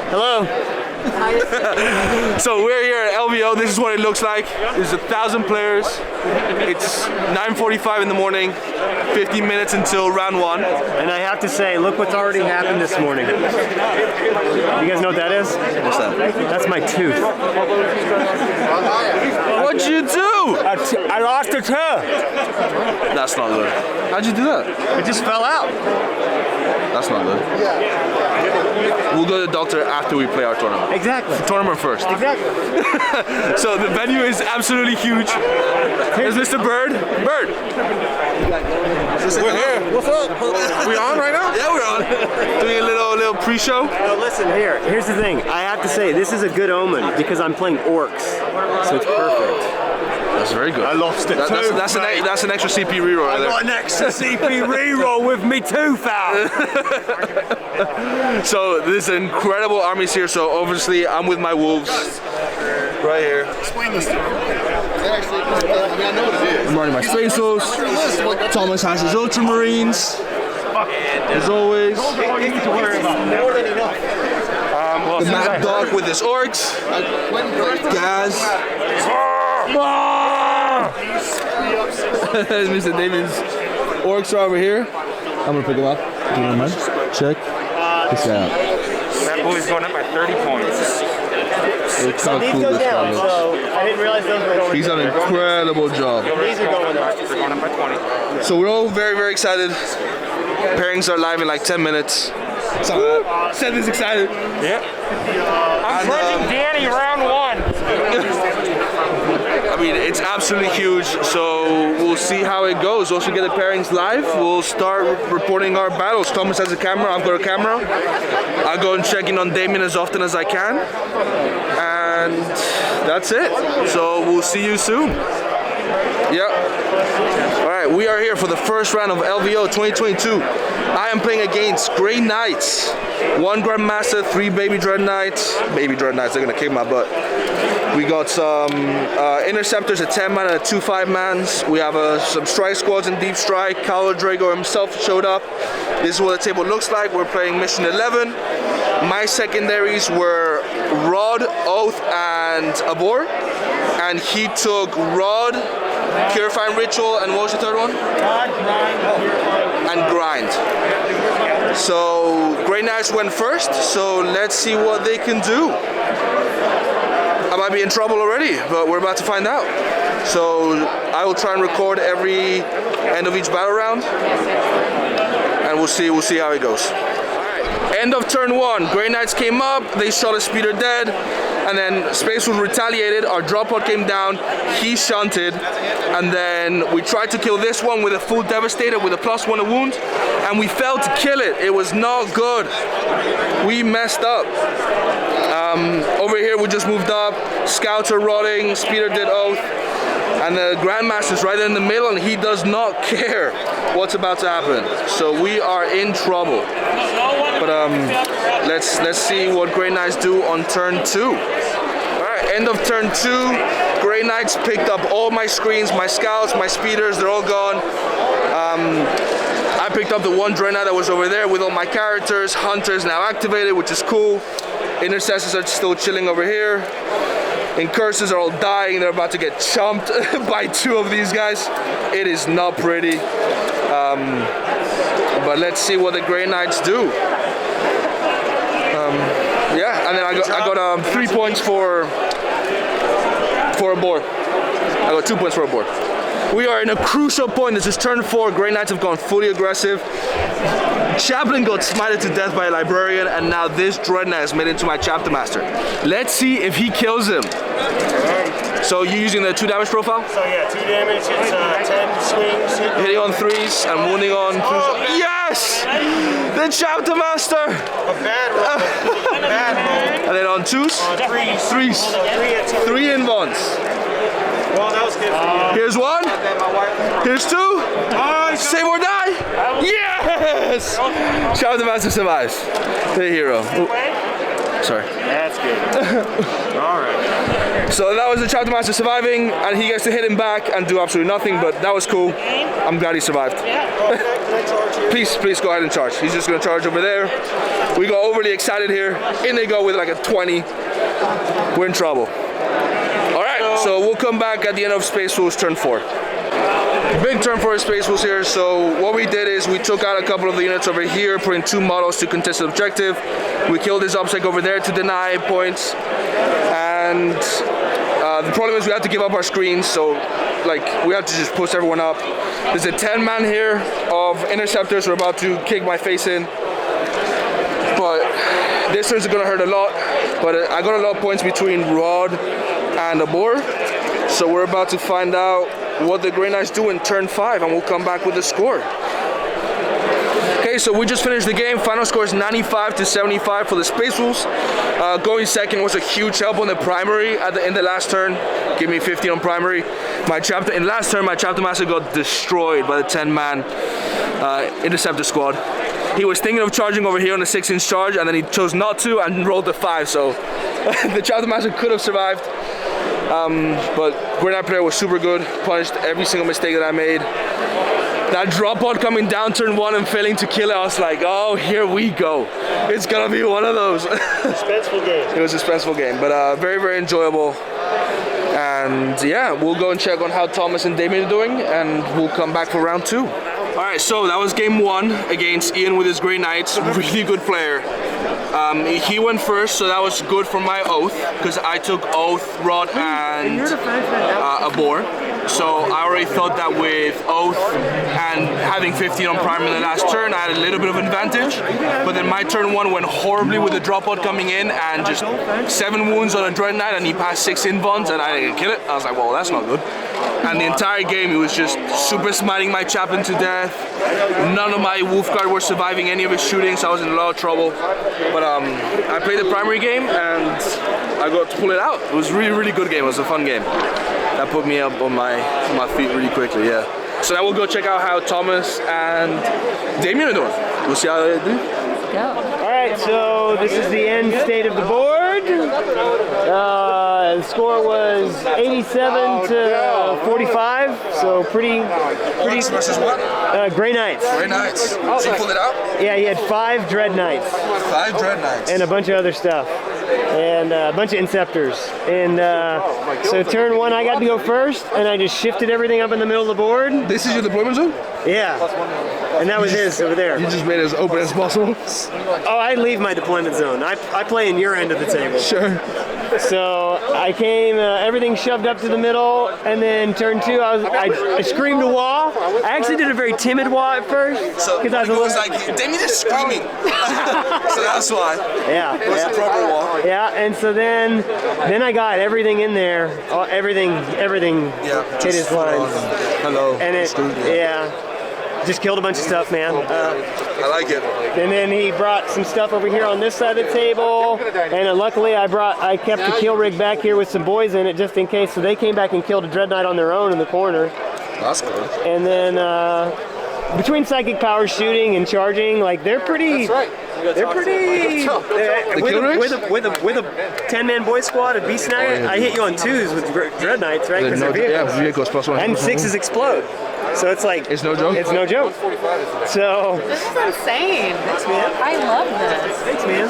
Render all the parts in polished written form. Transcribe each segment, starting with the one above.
Hello. So we're here at LVO. This is what it looks like. There's 1,000 players. It's 9:45 in the morning. 15 minutes until round one. And I have to say, look what's already happened this morning. You guys know what that is? What's that? That's my tooth. What'd you do? I lost a tooth. That's not good. How'd you do that? It just fell out. That's not good. We'll go to the doctor after we play our tournament. Exactly. Tournament first. Exactly. So the venue is absolutely huge. There's Mr. Bird. Bird. We're here. What's up? We on right now? Yeah, we're on. Doing a little pre-show. Oh, listen here. Here's the thing. I have to say, this is a good omen because I'm playing orcs, so it's perfect. That's very good. I lost it too. That's an extra CP reroll right there. I got an extra CP reroll with me tooth out. So there's incredible armies here. So obviously I'm with my wolves right here. Explain this to me. I know what it is. I'm running my Space Wolves. Thomas has his Ultramarines. As always. The Mad Dog with his orcs. Gaz. Mr. David's orcs are over here. I'm gonna pick him up. Do you mind? Check this out. That boy's going up by 30 points. Look how These cool go this guy down, looks. so I didn't realize those were going He's down. done an incredible job. These are going up. They're going up by 20. So we're all very, very excited. Pairings are live in like 10 minutes. So Seth is excited. Yep. I'm pledging Danny round one. I mean, it's absolutely huge, so we'll see how it goes. Once we get the pairings live, we'll start reporting our battles. Thomas has a camera, I've got a camera. I'll go and check in on Damien as often as I can. And that's it. So we'll see you soon. Yep. All right, we are here for the first round of LVO 2022. I am playing against Grey Knights. 1 Grandmaster, 3 Baby Dread Knights. Baby Dread Knights, they're gonna kick my butt. We got some Interceptors, a 10-man and a 2 5-mans. We have some Strike Squads in Deep Strike. Carlo Drago himself showed up. This is what the table looks like. We're playing Mission 11. My secondaries were Rod, Oath, and Abhor. And he took Rod, Purifying Ritual, and what was the third one? And Grind. So Grey Knights went first, so let's see what they can do. I might be in trouble already, but we're about to find out. So I will try and record every end of each battle round, and we'll see how it goes. End of turn 1, Grey Knights came up, they shot a speeder dead, and then Space Wolf retaliated, our drop pod came down, he shunted, and then we tried to kill this one with a full Devastator with a +1 a wound, and we failed to kill it. It was not good. We messed up. Over here we just moved up, Scouts are rotting, speeder did Oath, and the Grandmaster's right in the middle, and he does not care what's about to happen. So we are in trouble. But let's see what Grey Knights do on turn 2. Alright, end of turn 2. Grey Knights picked up all my screens, my scouts, my speeders, they're all gone. I picked up the 1 Dreadnought that was over there with all my characters. Hunters now activated, which is cool. Intercessors are still chilling over here. Incursors are all dying, they're about to get chumped by 2 of these guys. It is not pretty. But let's see what the Grey Knights do. Yeah, and then I got 3 points for a board. I got 2 points for a board. We are in a crucial point. This is turn 4. Grey Knights have gone fully aggressive. Chaplain got smited to death by a librarian, and now this Dreadnought is made into my chapter master. Let's see if he kills him. So you're using the 2 damage profile? So yeah, 2 damage, it's 10 swings. Hitting on 3s and wounding on 2s. Yes! The chapter master! A bad roll. Bad roll. And then on 2s? 3s. 3 invons. Well, that was good for you. Here's 1. Here's 2. Save or die. Yes! Chapter master survives. The hero. Sorry. That's good. All right. So that was the chapter master surviving, and he gets to hit him back and do absolutely nothing, but that was cool. I'm glad he survived. Please go ahead and charge. He's just gonna charge over there. We got overly excited here. In they go with like a 20. We're in trouble. All right, so we'll come back at the end of Space Wolves turn 4. Big turn for Space Wolves here. So what we did is we took out a couple of the units over here, put in 2 models to contest the objective. We killed this obstac over there to deny points. And the problem is we have to give up our screens, so like we have to just push everyone up. There's a 10-man here of interceptors we're about to kick my face in. But this turn's gonna hurt a lot. But I got a lot of points between Rod and a boar. So we're about to find out what the Grey Knights do in turn 5, and we'll come back with the score. Okay, so we just finished the game. Final score is 95 to 75 for the Space Wolves. Going second was a huge help on the primary in the last turn. Give me 15 on primary. In last turn, my chapter master got destroyed by the 10-man interceptor squad. He was thinking of charging over here on the 6-inch charge, and then he chose not to and rolled a 5. So the chapter master could have survived. But Grey Knight player was super good, punished every single mistake that I made. That drop pod coming down turn 1 and failing to kill it, I was like, oh, here we go. It's gonna be one of those. Suspenseful game. It was a suspenseful game, but very, very enjoyable. And yeah, we'll go and check on how Thomas and Damien are doing, and we'll come back for round 2. All right, so that was game 1 against Ian with his Grey Knights. Really good player. He went first, so that was good for my oath, because I took oath, rod, and a boar. So I already thought that with oath and having 15 on primer in the last turn, I had a little bit of advantage. But then my turn 1 went horribly with the drop pod coming in and just 7 wounds on a Dread Knight, and he passed 6 invulns and I didn't kill it. I was like, well, that's not good. And the entire game, he was just super smiting my chaplain to death. None of my wolf guard were surviving any of his shooting, so I was in a lot of trouble. But I played the primary game and I got to pull it out. It was a really, really good game. It was a fun game. That put me up on my feet really quickly, yeah. So now we'll go check out how Thomas and Damien are doing. We'll see how they do. All right, so this is the end state of the board. The score was 87 to 45, so pretty. Versus what? Grey Knights. Grey Knights. So you pulled it out? Yeah, he had 5 Dread Knights. 5 Dread Knights. And a bunch of other stuff. And a bunch of Inceptors. And so turn 1, I got to go first, and I just shifted everything up in the middle of the board. This is your deployment zone? Yeah. And that was his over there. You just made it as open as possible? Oh, I leave my deployment zone. I play in your end of the table. Sure. So I came, everything shoved up to the middle, and then turn 2, I screamed a wah. I actually did a very timid wah at first. So because I was like, Damien is screaming. So that's why. Yeah. It was a proper wah. Yeah, and so then I got everything in there. Everything hit his lines. Hello. And it, just killed a bunch of stuff, man. I like it. And then he brought some stuff over here on this side of the table, and luckily I kept the kill rig back here with some boys in it just in case. So they came back and killed a Dread Knight on their own in the corner. That's good. And then between psychic power shooting and charging, like they're pretty. They're pretty. With a 10-man boy squad, a beast knight. I hit you on 2s with Dread Knights, right? Because they're vehicles. Yeah, vehicles plus 1. And 6s explode. So it's like it's no joke. It's no joke. So this is insane. Thanks, man. I love this. Thanks, man.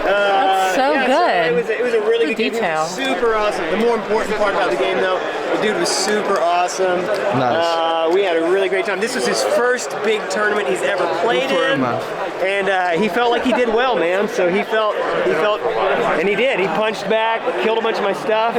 That's so good. So it was a really good detail. Game. Super awesome. The more important part about the game, though, the dude was super awesome. Nice. We had a really great time. This was his first big tournament he's ever played in, and he felt like he did well, man. So he felt, and he did. He punched back, killed a bunch of my stuff.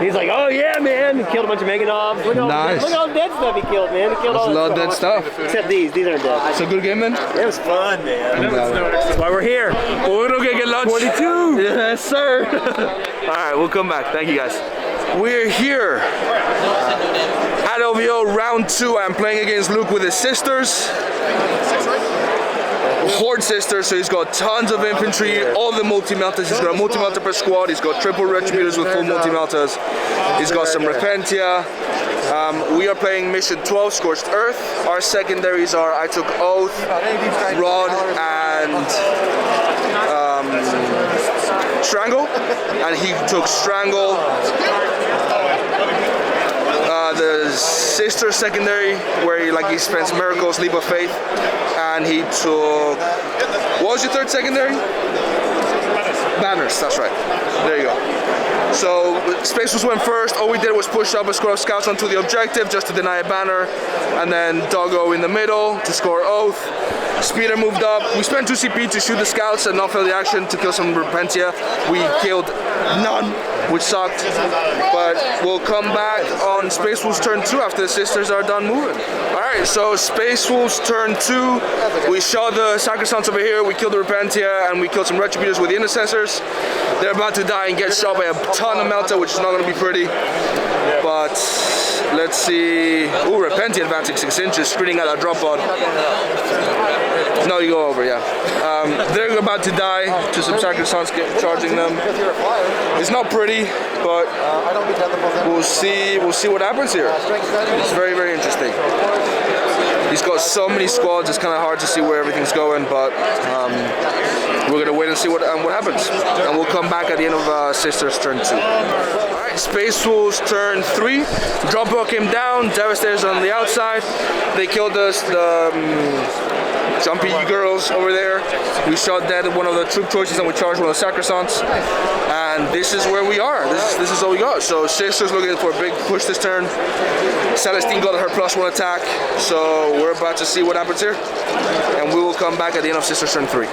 He's like, oh yeah, man. He killed a bunch of Meganovs. Look at all the dead stuff he killed, man. He killed all a lot of dead stuff. Except these aren't dead. It's a good game, man. It was fun, man. That's why we're here. We're gonna get lunch. 22. Yes, sir. All right, we'll come back. Thank you, guys. We're here at LVO round 2. I'm playing against Luke with his sisters. Horde sisters, so he's got tons of infantry, all the multi-meltas. He's got a multi-melta per squad. He's got triple retributors with full multi-meltas. He's got some Repentia. We are playing mission 12, Scorched Earth. Our secondaries are I took Oath, Rod, and Strangle, and he took Strangle. The Sister secondary, where he spends Miracles, Leap of Faith, and he took. What was your third secondary? Banners, that's right. There you go. So Space Wolves went first. All we did was push up a squad of scouts onto the objective just to deny a banner, and then Doggo in the middle to score Oath. Speeder moved up. We spent 2 CP to shoot the scouts and not fail the action to kill some Repentia. We killed none, which sucked. But we'll come back on Space Wolves turn 2 after the Sisters are done moving. Alright, so Space Wolves turn 2. We shot the Sacrosancts over here, we killed the Repentia, and we killed some Retributors with the Intercessors. They're about to die and get shot by a ton of Melta, which is not going to be pretty. But let's see. Ooh, Repentia advancing 6 inches, screening at our drop pod. No, you go over, yeah. They're about to die to some Sacrosancts charging them. It's not pretty, but we'll see what happens here. It's very, very interesting. He's got so many squads, it's kind of hard to see where everything's going, but we're going to wait and see what happens. And we'll come back at the end of Sisters turn 2. Alright, Space Wolves turn 3. Drop ball came down, Devastators on the outside. They killed us, Jumpy girls over there. We shot dead one of the troop choices and we charged one of the Sacrosancts. And this is where we are. This is all we got. So Sisters looking for a big push this turn. Celestine got her +1 attack. So we're about to see what happens here. And we will come back at the end of Sisters turn 3.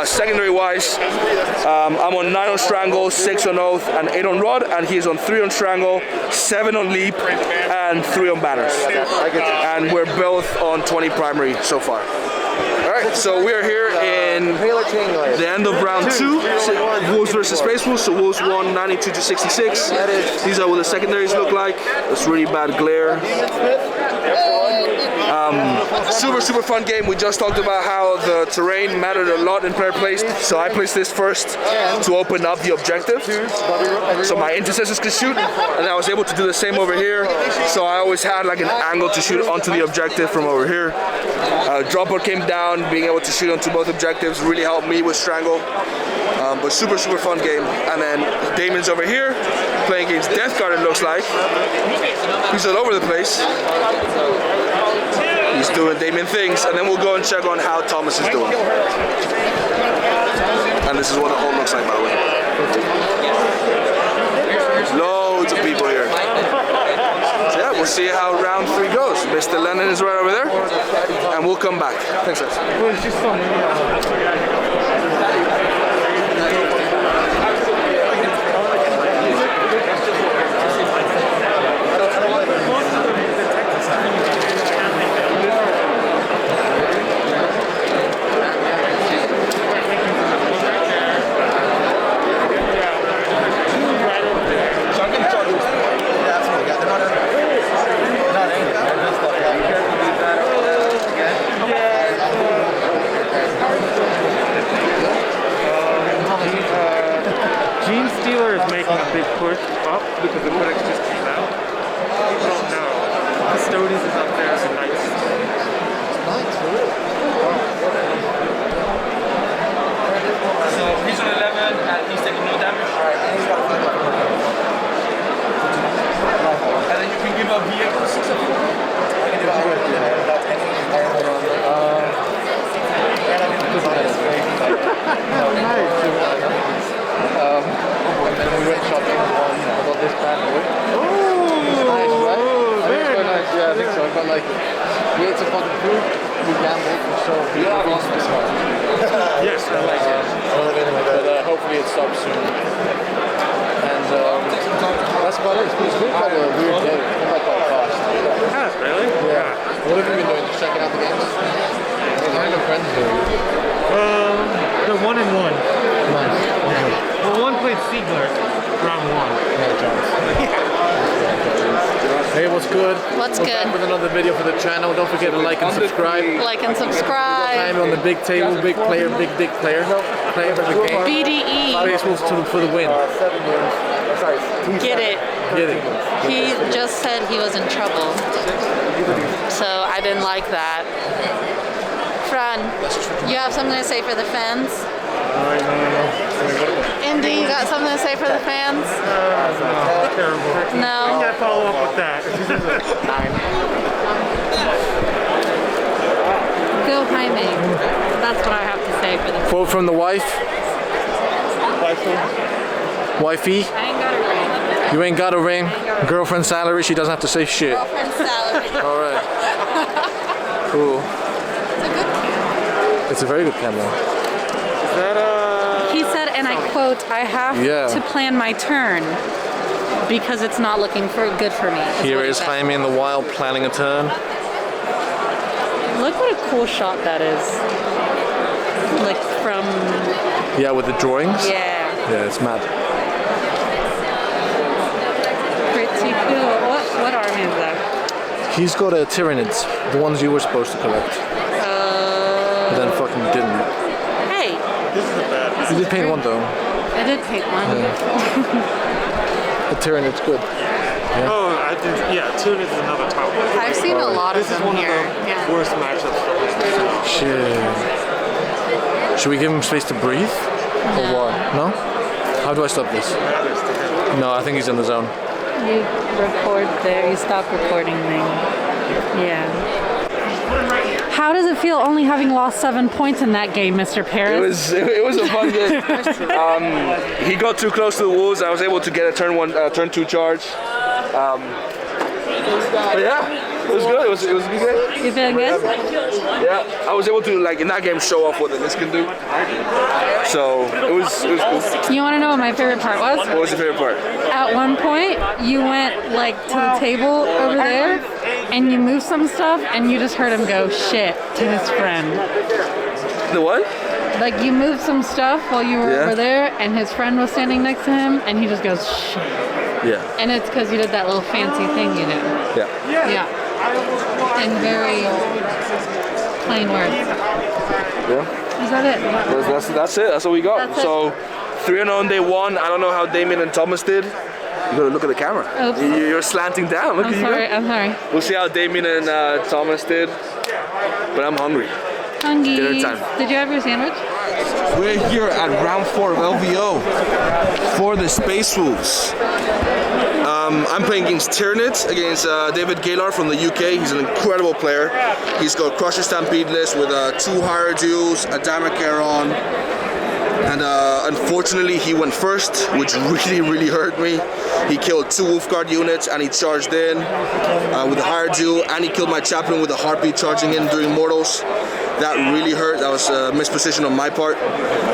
Secondary wise, I'm on 9 on Strangle, 6 on Oath, and 8 on Rod, and he's on 3 on Strangle, 7 on Leap, and 3 on Banners. And we're both on 20 primary so far. Alright, so we are here in the end of round 2, Wolves versus Space Wolves. So Wolves won 92 to 66. These are what the secondaries look like. It's really bad glare. Super fun game. We just talked about how the terrain mattered a lot in player placed. So I placed this first to open up the objective, so my intercessors could shoot, and I was able to do the same over here. So I always had like an angle to shoot onto the objective from over here. Dropper came down, being able to shoot onto both objectives really helped me with Strangle. But super fun game. And then Damon's over here playing against Death Guard, it looks like. He's all over the place. He's doing Damon things, and then we'll go and check on how Thomas is doing. And this is what the hole looks like, by the way. Loads of people here. So yeah, we'll see how round 3 goes. Mr. Lennon is right over there, and we'll come back. Thanks, guys. Push up because the Relics just came out. I don't know. Custodians is up there as a nice. So he's on 11 and he's taking no damage. And then you can give up vehicles. And then we went shopping and I got this bad boy. Oh, it's nice, right? I think it's quite nice, yeah, I think so. I got like, we ate some fucking food, we gambled, so we lost this one. Yes, I like it. But hopefully it stops soon. And that's about it. It's been quite a weird day. It's been like quite fast. Has, really? Yeah. What have you been doing? Just checking out the games? How are your friends doing? They're 1-1. Nice. Well, one played Siegler round 1. Hey, what's good? What's We're good? back with another video for the channel. Don't forget to like and subscribe. Like and subscribe. Jaime on the big table, big player, big player. Player of the game. BDE. Space Wolves for the win. Get it. Get it. He just said he was in trouble. So I didn't like that. Fran, you have something to say for the fans? Indy, you got something to say for the fans? Terrible. No. Can't follow up with that. Go Jaime. That's what I have to say for the fans. Quote from the wife. Wifey. I ain't got a ring. You ain't got a ring. Girlfriend salary. She doesn't have to say shit. Girlfriend salary. All right. Cool. It's a very good camera. He said, and I quote, I have to plan my turn because it's not looking good for me. Here is Jaime in the wild planning a turn. Look what a cool shot that is. Like from... Yeah, with the drawings. Yeah. Yeah, it's mad. Pretty cool. What army is that? He's got a Tyranids, the ones you were supposed to collect. But then fucking didn't. Hey. This is a bad. You did paint one though. I did paint one. The Tyranid's good. Yeah. Oh, I did. Yeah, Tune is another top one. I've seen a lot of This is them one here. of the worst matchups for this. Shit. Should we give him space to breathe? Or what? No? How do I stop this? No, I think he's in the zone. You record there. You stop recording there. Yeah. How does it feel only having lost 7 points in that game, Mr. Paris? It was a fun game. He got too close to the wolves. I was able to get a turn 2 charge. But yeah, it was good. It was a good game. You feeling good? Yeah, I was able to, like, in that game, show off what the list can do. So it was cool. You want to know what my favorite part was? What was your favorite part? At one point, you went like to the table over there, and you moved some stuff, and you just heard him go shit to his friend. The what? Like you moved some stuff while you were over there, and his friend was standing next to him, and he just goes shit. Yeah. And it's because you did that little fancy thing you did. Yeah. Yeah. In very plain words. Yeah. Is that it? That's it. That's what we got. That's so 3-0 on day 1. I don't know how Damien and Thomas did. You gotta look at the camera. Oops. You're slanting down. Look I'm at you. sorry. I'm sorry. We'll see how Damien and Thomas did. But I'm hungry. Hungry. Dinner time. Did you have your sandwich? We're here at round 4 of LVO for the Space Wolves. I'm playing against Tyranids, against David Gaylor from the UK. He's an incredible player. He's got Crusher Stampede list with 2 higher duels, a Damacaron, and unfortunately he went first, which really hurt me. He killed 2 Wolfguard units and he charged in with a higher duel, and he killed my chaplain with a Harpy charging in during Mortals. That really hurt. That was a misposition on my part.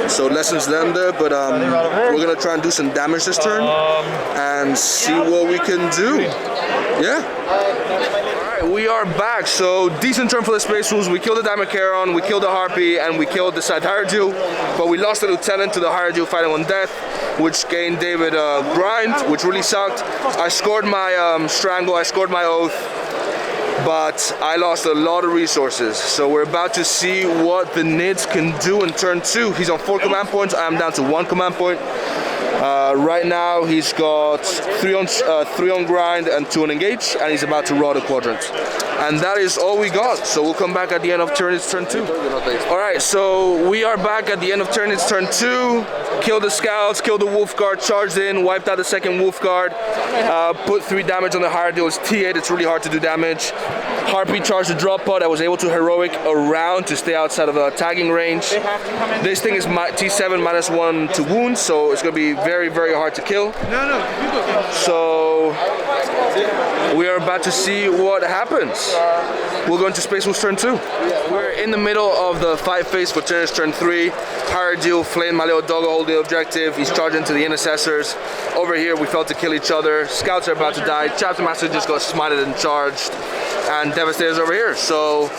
So lessons learned there, but we're gonna try and do some damage this turn and see what we can do. Yeah. Alright, we are back. So decent turn for the Space Wolves. We killed the Damacaron, we killed the Harpy, and we killed the side higher duel, but we lost the Lieutenant to the higher duel fighting on death, which gained David grind, which really sucked. I scored my Strangle, I scored my Oath, but I lost a lot of resources. So we're about to see what the Nids can do in turn 2. He's on 4 command points. I am down to 1 command point. Right now he's got 3 on grind and 2 on engage, and he's about to rot a quadrant. And that is all we got. So we'll come back at the end of turn 2. Alright, so we are back at the end of turn 2. Killed the scouts, killed the wolf guard, charged in, wiped out the second wolf guard, put 3 damage on the higher deal. It's T8, it's really hard to do damage. Harpy charged the drop pod. I was able to heroic around to stay outside of tagging range. This thing is T7 -1 to wounds, so it's going to be very hard to kill. So we are about to see what happens. We'll go into Space Wolves turn 2. We're in the middle of the fight phase for turn 3. Higher deal, Flame, my little doggo hold the objective. He's charging to the intercessors. Over here we felt to kill each other. Scouts are about to die. Chapter Master just got smited and charged. And Devastator's over here. So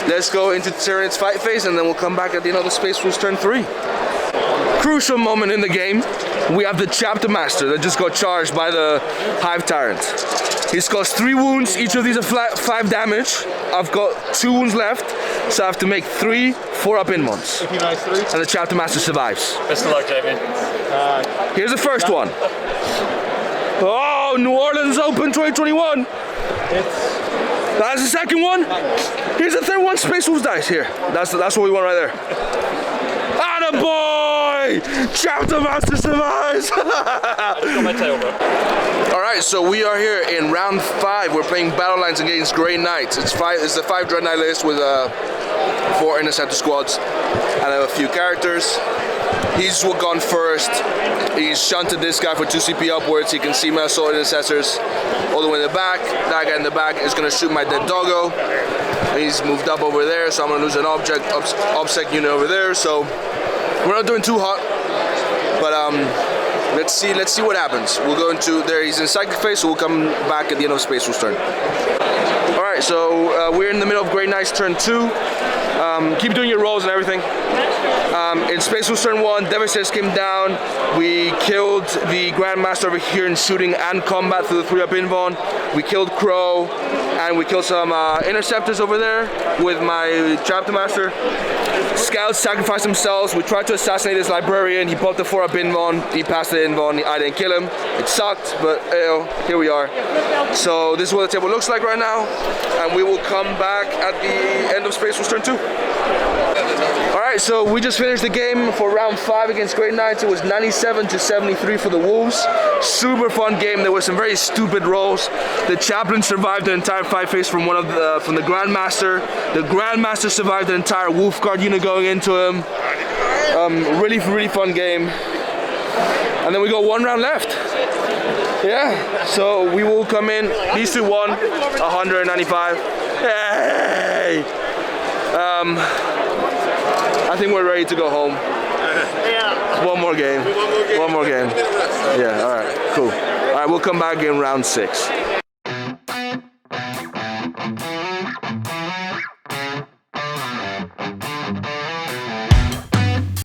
let's go into Tyranids fight phase, and then we'll come back at the end of the Space Wolves turn 3. Crucial moment in the game. We have the Chapter Master that just got charged by the Hive Tyrant. He's caused 3 wounds, each of these are 5 damage. I've got 2 wounds left, so I have to make 3 4-up-in ones. And the Chapter Master survives. Best of luck, Jaime. Here's the first one. Oh, New Orleans Open 2021. That's the second one. Here's the third one, Space Wolves dice here. That's what we want right there. Attaboy! Yay! Chapter Master survives! Alright, so we are here in round 5. We're playing Battle Lines against Grey Knights. It's the 5 Dread Knight list with 4 Interceptor squads and a few characters. He's gone first. He's shunted this guy for 2 CP upwards. He can see my assault intercessors all the way in the back. That guy in the back is going to shoot my dead doggo. He's moved up over there, so I'm going to lose an OBSEC unit over there. So we're not doing too hot, but let's see what happens. We'll go into there. He's in psychic phase, so we'll come back at the end of Space Wolf's turn. All right, so we're in the middle of Grey Knight's turn 2. Keep doing your rolls and everything. In Space Wolf's turn 1, Devastators came down. We killed the Grandmaster over here in shooting and combat through the 3-up invuln. We killed Crow, and we killed some Interceptors over there with my Chapter Master. Scouts sacrificed themselves. We tried to assassinate his Librarian. He popped the 4-up invuln. He passed the invuln. I didn't kill him. It sucked, but here we are. So this is what the table looks like right now, and we will come back at the end of Space Wolf's turn 2. Alright, so we just finished the game for round 5 against Grey Knights. It was 97-73 for the Wolves. Super fun game. There were some very stupid rolls. The Chaplain survived the entire 5-phase from the Grandmaster. The Grandmaster survived the entire Wolf Guard unit going into him. Really fun game. And then we got 1 round left. Yeah, so we will come in. These 2 won 195. Yay! I think we're ready to go home. Yeah. One more game. One more game. Yeah, alright, cool. Alright, we'll come back in round 6.